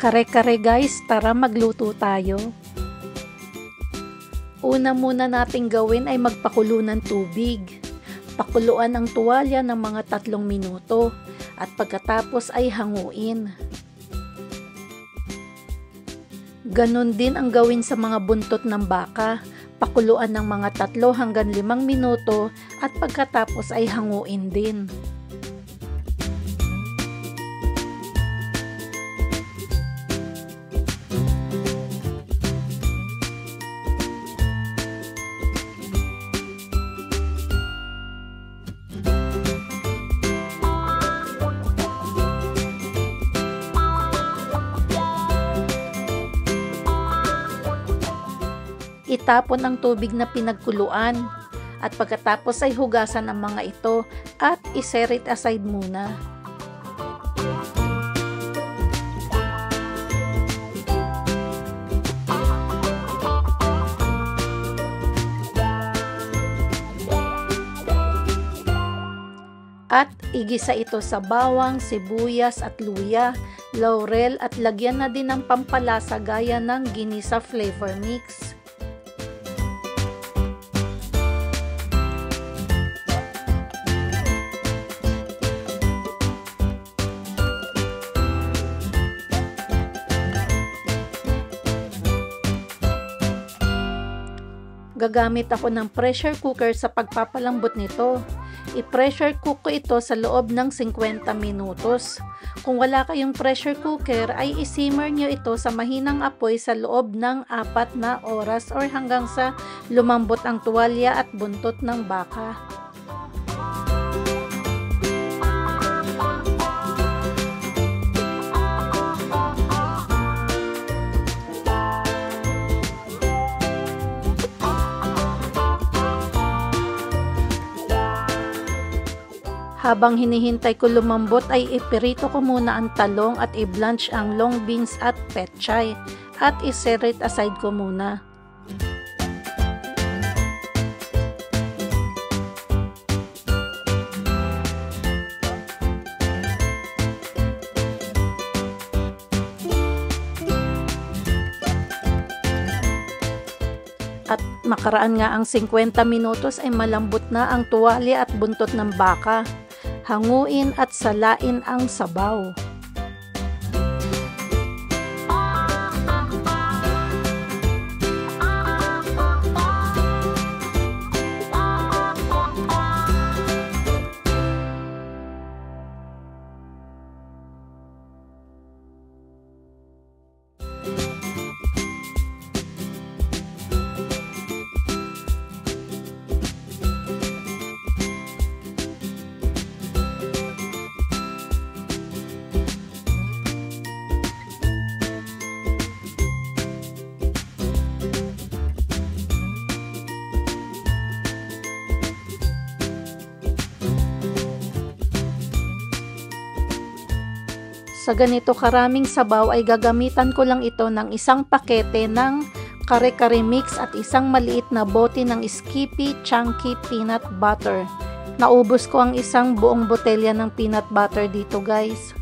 Kare-kare guys, tara magluto tayo. Una muna nating gawin ay magpakulo ng tubig. Pakuluan ang tuwalya ng mga 3 minuto at pagkatapos ay hanguin. Ganon din ang gawin sa mga buntot ng baka. Pakuluan ng mga 3 hanggang 5 minuto at pagkatapos ay hanguin din. Itapon ang tubig na pinagkuluan at pagkatapos ay hugasan ang mga ito at i-set it aside muna. At igisa ito sa bawang, sibuyas at luya, laurel at lagyan na din ng pampalasa gaya ng ginisa flavor mix. Gagamit ako ng pressure cooker sa pagpapalambot nito. I-pressure cook ko ito sa loob ng 50 minutos. Kung wala kayong pressure cooker ay i-simmer nyo ito sa mahinang apoy sa loob ng 4 na oras or hanggang sa lumambot ang tuwalya at buntot ng baka. Habang hinihintay ko lumambot ay ipirito ko muna ang talong at i-blanch ang long beans at petchay at i-set it aside ko muna. At makaraan nga ang 50 minutos ay malambot na ang tuwalya at buntot ng baka. Hanguin at salain ang sabaw. Sa ganito karaming sabaw ay gagamitan ko lang ito ng isang pakete ng kare-kare mix at isang maliit na bote ng Skippy Chunky Peanut Butter. Naubos ko ang isang buong botelya ng peanut butter dito guys.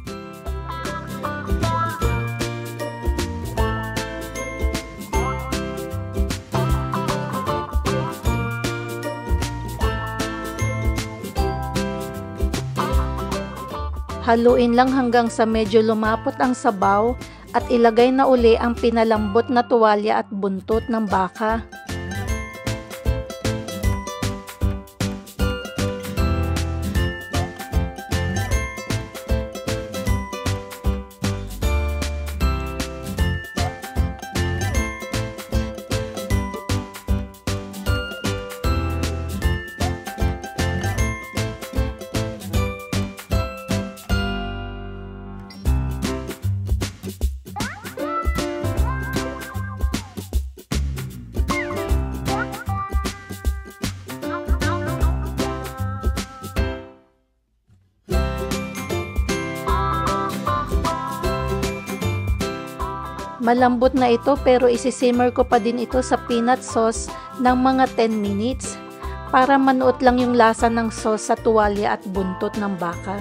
Haluin lang hanggang sa medyo lumapot ang sabaw at ilagay na uli ang pinalambot na tuwalya at buntot ng baka. Malambot na ito pero isisimmer ko pa din ito sa peanut sauce ng mga 10 minutes para manuot lang yung lasa ng sauce sa tuwalya at buntot ng baka.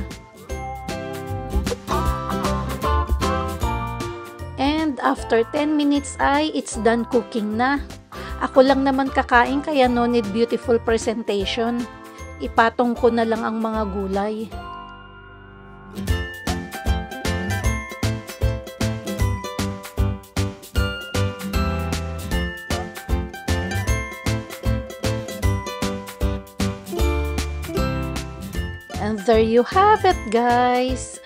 After 10 minutes ay it's done cooking na. Ako lang naman kakain kaya no need beautiful presentation. Ipatong ko na lang ang mga gulay. And there you have it, guys.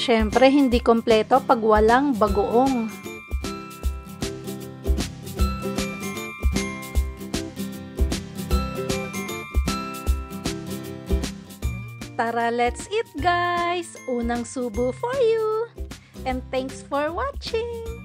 Siyempre, hindi kompleto pag walang bagoong. Tara, let's eat guys! Unang subo for you! And thanks for watching!